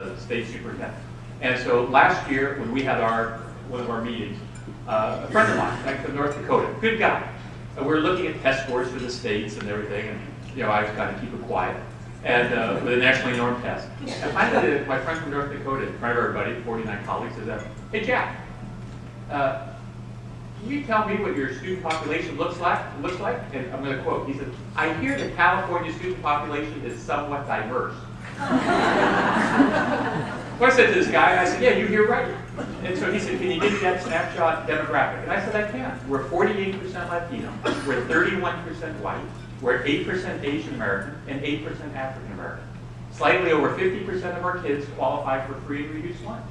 the state superintendent. And so last year, when we had one of our meetings, a friend of mine, back from North Dakota, good guy. And we were looking at test scores for the states and everything, and I was kind of keep it quiet. And with a nationally normed test. And finally, my friend from North Dakota, in front of everybody, 49 colleagues, says, "Hey Jack, can you tell me what your student population looks like?" And I'm going to quote. He said, "I hear the California student population is somewhat diverse." So I said to this guy, I said, "Yeah, you hear right." And so he said, "Can you give me that snapshot demographic?" And I said, "I can. We're 48% Latino, we're 31% white, we're 8% Asian American, and 8% African American. Slightly over 50% of our kids qualify for free and reduced lunch.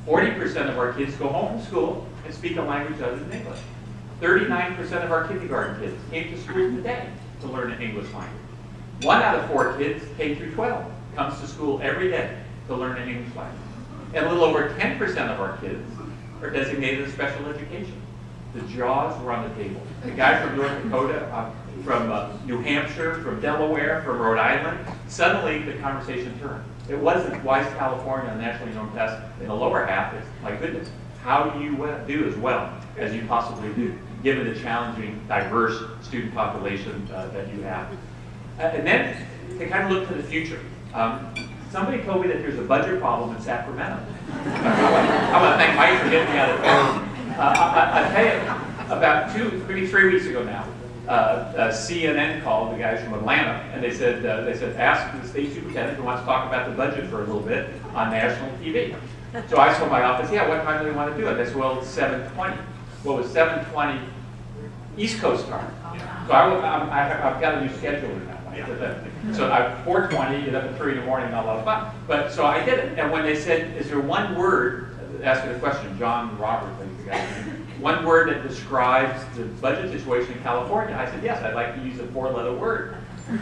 40% of our kids go home from school and speak a language other than English. 39% of our kindergarten kids came to school today to learn an English language. 1 out of 4 kids, K through 12, comes to school every day to learn an English language. And a little over 10% of our kids are designated as special education." The jaws were on the table. The guy from North Dakota, from New Hampshire, from Delaware, from Rhode Island, suddenly the conversation turned. It wasn't, why is California on the nationally normed test in the lower half? It's, my goodness, how do you do as well as you possibly do, given the challenging, diverse student population that you have? And then, to kind of look to the future, somebody told me that there's a budget problem in Sacramento. I want to thank Mike for getting me out of bed. I'll tell you, about maybe 3 weeks ago now, CNN called the guys from Atlanta, and they said, ask the state superintendent who wants to talk about the budget for a little bit on national TV. So I told my office, "Yeah, what time do they want to do it?" They said, "Well, it's 7:20. Well, it was 7:20 East Coast time. So I've got a new schedule in that way. So at 4:20, get up at 3 in the morning, not a lot of fun. But so I did it. And when they said, "Is there one word," asking the question, John Roberts, I think the guy's name, "one word that describes the budget situation in California?" I said, "Yes, I'd like to use a 4-letter word."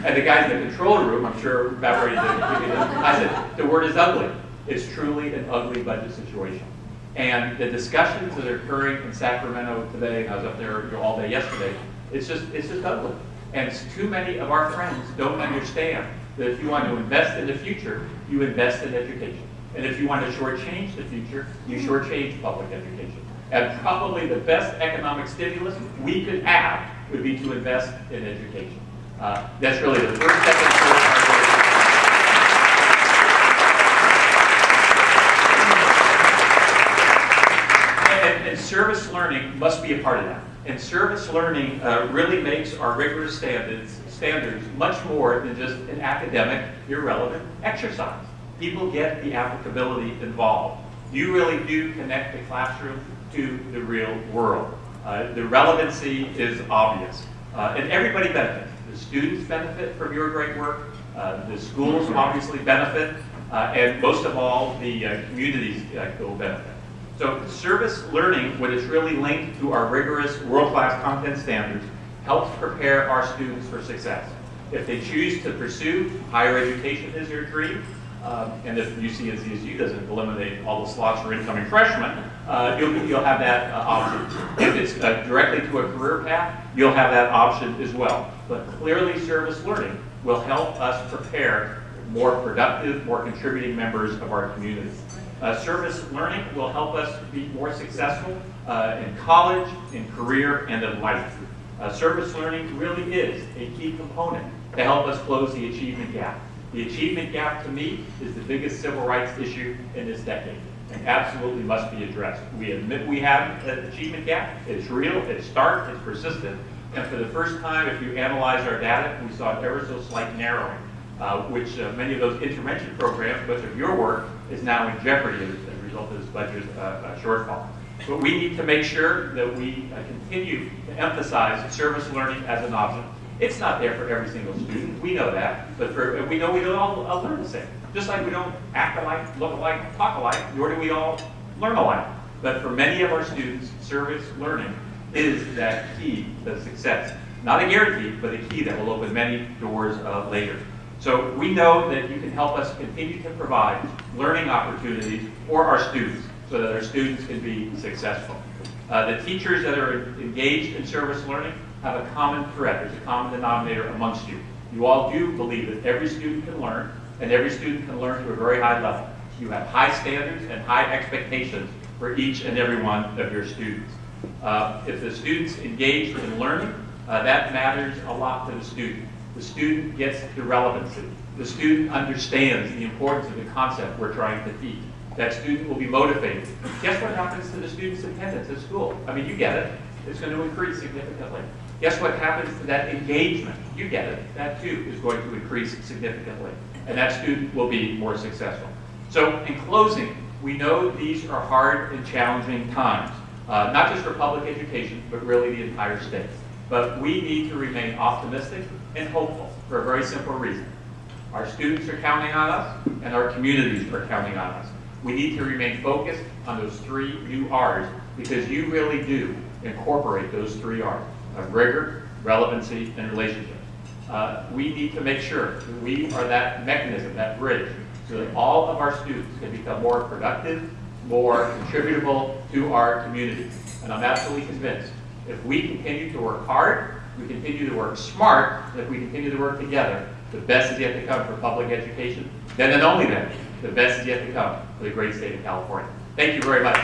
And the guys in the control room, I'm sure, about ready to give me the, I said, "The word is ugly. It's truly an ugly budget situation." And the discussions that are occurring in Sacramento today, and I was up there all day yesterday, it's just ugly. And too many of our friends don't understand that if you want to invest in the future, you invest in education. And if you want to shortchange the future, you shortchange public education. And probably the best economic stimulus we could have would be to invest in education. That's really the first step in and service learning must be a part of that. And service learning really makes our rigorous standards much more than just an academic, irrelevant exercise. People get the applicability involved. You really do connect the classroom to the real world. The relevancy is obvious. And everybody benefits. The students benefit from your great work. The schools obviously benefit. And most of all, the communities will benefit. So service learning, when it's really linked to our rigorous world-class content standards, helps prepare our students for success. If they choose to pursue higher education as their dream, and if UC and CSU doesn't eliminate all the slots for incoming freshmen, you'll have that option. If it's directly to a career path, you'll have that option as well. But clearly service learning will help us prepare more productive, more contributing members of our community. Service learning will help us be more successful in college, in career, and in life. Service learning really is a key component to help us close the achievement gap. The achievement gap, to me, is the biggest civil rights issue in this decade, and absolutely must be addressed. We admit we have an achievement gap. It's real, it's stark, it's persistent, and for the first time, if you analyze our data, we saw ever so slight narrowing, which many of those intervention programs, much of your work, is now in jeopardy as a result of this budget shortfall. But we need to make sure that we continue to emphasize service learning as an option. It's not there for every single student, we know that, but we know we don't all learn the same. Just like we don't act alike, look alike, talk alike, nor do we all learn alike. But for many of our students, service learning is that key to success. Not a guarantee, but a key that will open many doors later. So we know that you can help us continue to provide learning opportunities for our students so that our students can be successful. The teachers that are engaged in service learning have a common thread. There's a common denominator amongst you. You all do believe that every student can learn, and every student can learn to a very high level. You have high standards and high expectations for each and every one of your students. If the student's engaged in learning, that matters a lot to the student. The student gets the relevancy. The student understands the importance of the concept we're trying to teach. That student will be motivated. Guess what happens to the student's attendance at school? I mean, you get it. It's going to increase significantly. Guess what happens to that engagement? You get it. That too is going to increase significantly. And that student will be more successful. So in closing, we know these are hard and challenging times, not just for public education, but really the entire state. But we need to remain optimistic and hopeful for a very simple reason. Our students are counting on us, and our communities are counting on us. We need to remain focused on those 3 new R's, because you really do incorporate those 3 R's of rigor, relevancy, and relationships. We need to make sure that we are that mechanism, that bridge, so that all of our students can become more productive, more contributable to our community. And I'm absolutely convinced if we continue to work hard, we continue to work smart, and if we continue to work together, the best is yet to come for public education. Then and only then, the best is yet to come for the great state of California. Thank you very much.